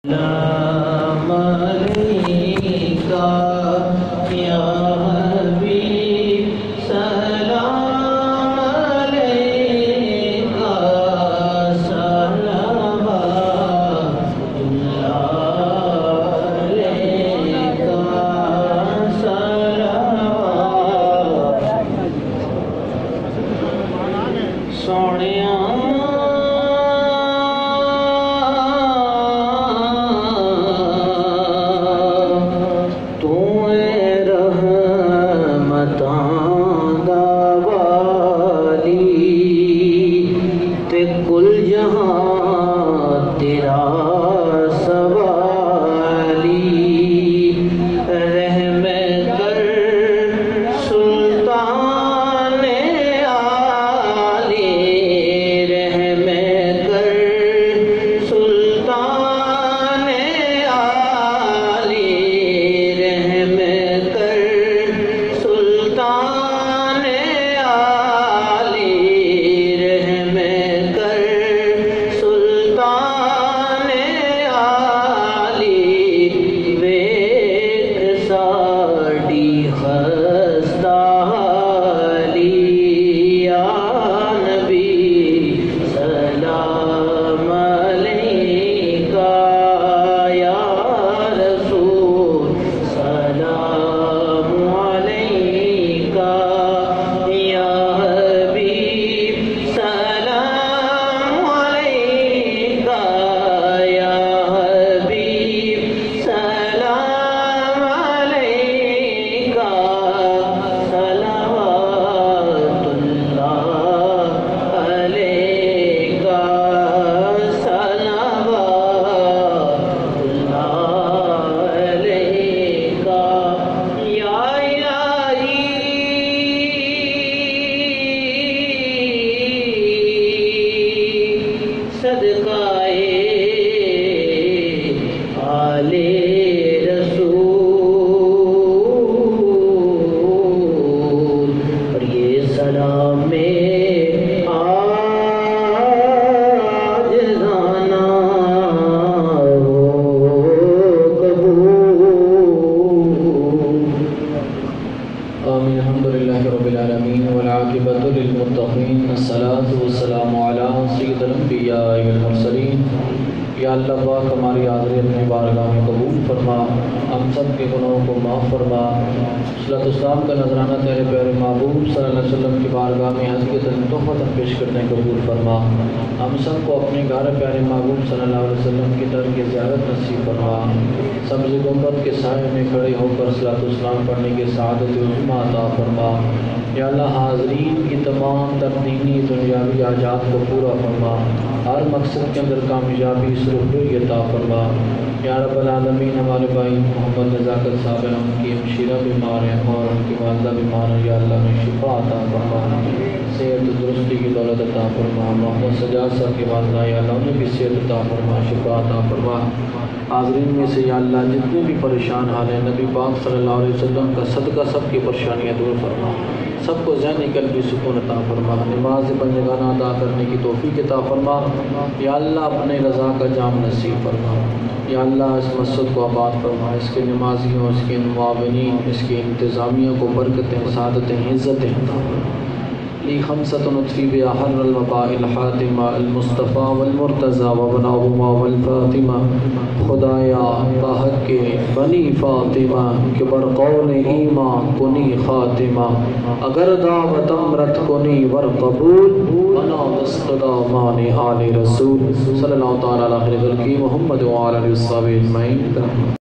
سلام علیکہ یا حبیب سلام علیکہ صلوات اللہ علیکہ صلوات سونیاں کل جہاں تیرا سوالی رحم کر سلطان عالی رحم کر سلطان عالی رحم کر سلطان عالی رحم سلطان عالی ویک ساڑی خستہ حالی یا نبی سلام علیکہ یا رسول سلام علیکہ یا حبیب سلام علیکہ یا حبیب سلام علیکہ صلوات اللہ علیکہ صلوات اللہ علیکہ یا الہی صدقائے آل رسول اور یہ سلام میں آج دانا ہو قبول آمین الحمدللہ رب العالمین والعاقبۃ للمتقین الصلاۃ والسلام علی سید الانبیاء والمرسلین یا اللہ پاک ہماری حاضری اپنی بارگاہ میں قبول فرما ہم سب کے گناہوں کو معاف فرما صلاۃ والسلام کا نذرانہ تیرے پیارے محبوب صلی اللہ علیہ وسلم کی بارگاہ میں حقیقتاً تحفۃ پیش کرنے قبول فرما ہم سب کو اپنے گھر پیارے محبوب صلی اللہ علیہ وسلم کی در کی زیارت نصیب فرما سبز گنبد کے سائے میں کھڑے ہو کر صلاۃ والسلام پڑھنے کی سعادت عظمیٰ عطا فرما یا اللہ حاضرین کی تمام تر دینی دنیاوی حاجات کو پورا فرما ہر مقصد کے اندر کامیابی سرخروئی عطا فرما یا رب العالمین ہمارے بھائی محمد نزاکت صاحب ہیں ان کی ہمشیرہ بیمار ہیں اور ان کی والدہ بیمار ہیں یا اللہ میں شفا عطا فرما صحت درستی کی دولت عطا فرما محمد سجاد صاحب کی والدہ یا اللہ انہیں بھی صحت عطا فرما شفا عطا فرما حاضرین میں سے یا اللہ جتنے بھی پریشان حال ہیں نبی پاک صلی اللہ علیہ وسلم کا صدقہ سب کی پریشانیاں دور فرما سب کو ذہنی قلبی سکون عطا فرما نماز بندگانہ ادا کرنے کی توفیق عطا فرما یا اللہ اپنے رضا کا جام نصیب فرما یا اللہ اس مسجد کو آباد فرما اس کے نمازیوں اس کے معاونین اس کی انتظامیہ کو برکتیں سعادتیں عزتیں عطا فرما لی خمسۃ نطفی بیا حر الوباء الحاتمہ المصطفیٰ والمرتضیٰ وبناہما والفاطمہ خدایا بحق کے بنی فاطمہ کہ برقول ایمان کنی خاتمہ اگر دعوت امرت کنی ور قبول بنا دستدا مان آل رسول صلی اللہ تعالیٰ علیہ وسلم محمد وعلی آلہ وصحبہ اجمعین.